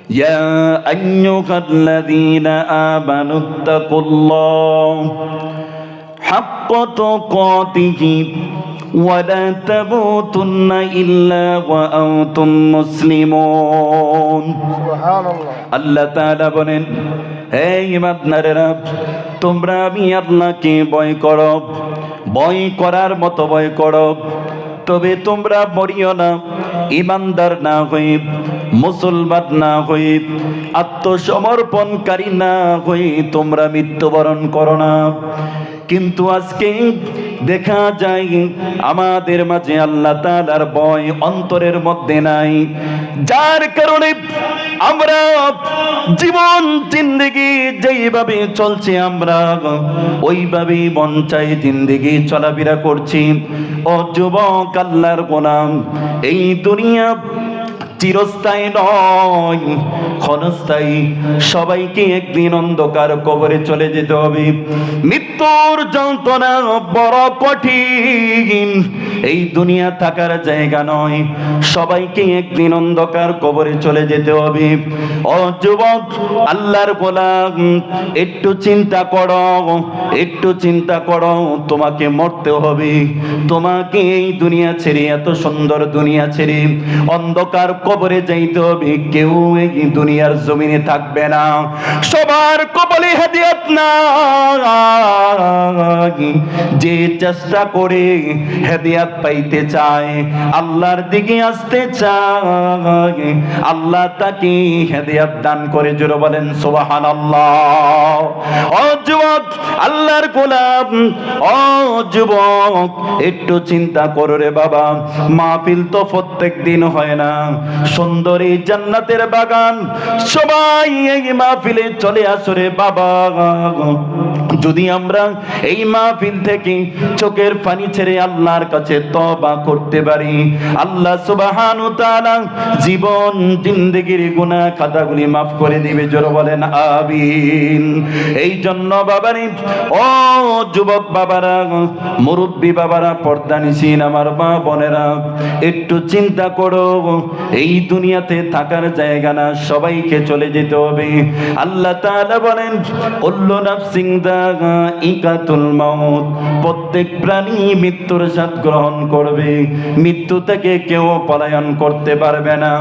ইয়া আইয়ুহাল্লাযীনা আমানু তাকুল্লাহ হাক্কা তুকাতিহি ওয়া লা তামুতুন্না ইল্লা ওয়া আনতুম মুসলিমুন। সুবহানাল্লাহ। আল্লাহ তাআলা বলেন, হে ঈমানদারেরা, তোমরা আমি আল্লাহকে ভয় করো, ভয় করার মতো ভয় করো, তবে তোমরা মরিও না ঈমানদার না হয়ে, মুসলমান না হয়ে, আত্মসমর্পণকারী না হয়ে তোমরা মৃত্যুবরণ করো না। কিন্তু আজকে দেখা যায় আমাদের মাঝে আল্লাহ তাআলার ভয় অন্তরের মধ্যে নাই, যার কারণে আমরা জীবন জিন্দেগি যেইভাবে চলছে আমরা ওইভাবেই মন চাই জিন্দেগি চলাফেরা করছি। ও যুবক আল্লাহর গোলাম, এই দুনিয়া চিরস্থায়ী নয়, ক্ষণস্থায়ী। সবাইকে একদিন অন্ধকার কবরে চলে যেতে হবে। মৃত্যুর যন্ত্রণা বড় কঠিন, এই দুনিয়া থাকার জায়গা নয়। সবাইকে একদিন অন্ধকার কবরে চলে যেতে হবে। ও যুবক আল্লাহর গোলাম, একটু চিন্তা করো, একটু চিন্তা করো, তোমাকে মরতে হবে। তোমাকে এই দুনিয়া ছেড়ে, এত সুন্দর দুনিয়া ছেড়ে অন্ধকার কবরে যাইতে হবে। কেউ এই দুনিয়ার জমিনে থাকবে না, সবার কবরে হেদায়েত না। যে চেষ্টা করে হেদায়েত পাইতে চায়, আল্লাহর দিকে আসতে চায়, আল্লাহ তাকে হেদায়েত দান করে। জোরে বলেন সুবহানাল্লাহ। ও যুবক আল্লাহর গোলাম, ও যুবক একটু চিন্তা করো রে বাবা। মাহফিল তো প্রত্যেক দিন হয় না। সুন্দর এই জান্নাতের বাগান, সবাই এই মাহফিলে চলে আসো রে বাবা। যদি আমরা এই মাহফিল থেকে চোখের পানি ছেড়ে আল্লাহর কাছে তওবা করতে পারি, আল্লাহ সুবহানাহু ওয়া তাআলা জীবন জিন্দেগির গুনাহ খাতাগুলি maaf করে দিবে। জোরে বলেন আমিন। এই জন্য বাবারে, ও যুবক বাবারা, মুরব্বী বাবারা, পর্দানিশীন আমার মা বোনেরা, একটু চিন্তা করো। এই দুনিয়াতে থাকার জায়গা না, সবাইকে চলে যেতে হবে। আল্লাহ তাআলা বলেন, কুল্লু নাফসিন যায়িকাতুল মাউত, প্রত্যেক প্রাণী মৃত্যুর স্বাদ গ্রহণ করবে। মৃত্যু থেকে কেউ পলায়ন করতে পারবে না।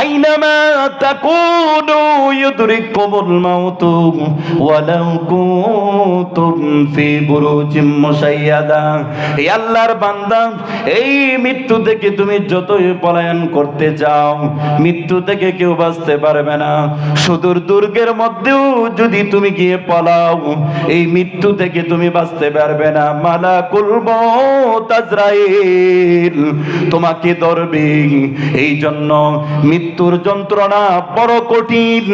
আইনামা তাকুনু ইউদরিকুমুল মাউত ওয়ালাউ কুনতুম ফি বুরুজিম মুশাইয়াদা। এই আল্লাহর বান্দা, এই মৃত্যু থেকে তুমি যতই পলায়ন করতে চাও, মৃত্যু থেকে কেউ বাঁচতে পারবে না। সুদূর দুর্গের মধ্যেও যদি তুমি গিয়ে পলাও, এই মৃত্যু থেকে তুমি বাঁচতে পারবে না। মালাকুল মউত আজরাইল তোমাকে ধরবে। এই জন্য মৃত্যুর যন্ত্রণা বড় কঠিন।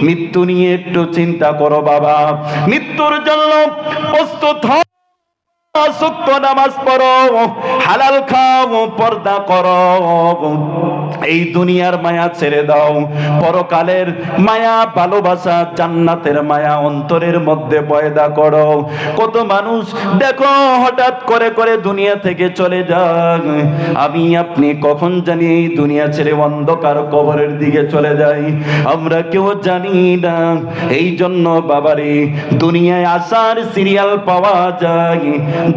মৃত্যু নিয়ে একটু চিন্তা করো বাবা। মৃত্যুর জন্য প্রস্তুত হও। সুক্ত নামাজ পড়ো, হালাল খাও, পর্দা করো। এই দুনিয়ার মায়া ছেড়ে দাও, পরকালের মায়া, ভালোবাসা, জান্নাতের মায়া অন্তরের মধ্যে পয়দা করো। কত মানুষ দেখো হঠাৎ করে করে দুনিয়া থেকে চলে যায়। আমি আপনি কখন জানি এই দুনিয়া ছেড়ে অন্ধকার কবরের দিকে চলে যাই, আমরা কেউ জানি না। এই জন্য বাবারে, দুনিয়ায় আসার সিরিয়াল পাওয়া যায়,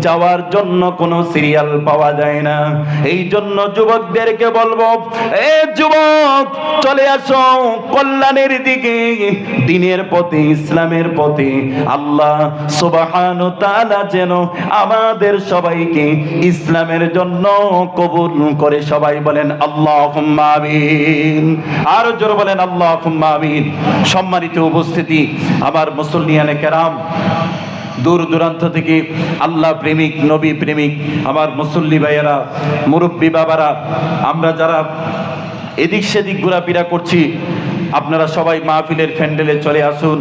যাওয়ার জন্য কোনো সিরিয়াল পাওয়া যায় না। এই জন্য যুবকদেরকে বলবো, এ যুবক চলে আসো কল্যাণের দিকে, দ্বীনের পথে, ইসলামের পথে। আল্লাহ সুবহানাহু ওয়া তাআলা যেন আমাদের সবাইকে ইসলামের জন্য কবুল করে। সবাই বলেন আল্লাহুম্মা আমিন। আর জোরে বলেন আল্লাহুম্মা আমিন। সম্মানিত উপস্থিতি, আমার মুসল্লিয়ানে কেরাম, দূর দূরান্ত থেকে আল্লাহ প্রেমিক, নবী প্রেমিক আমার মুসল্লি ভাইয়েরা, মুরব্বী বাবারা, আমরা যারা এদিক সেদিক ঘোরাফেরা করছি, আপনারা সবাই মাহফিলের প্যান্ডেলে চলে আসুন।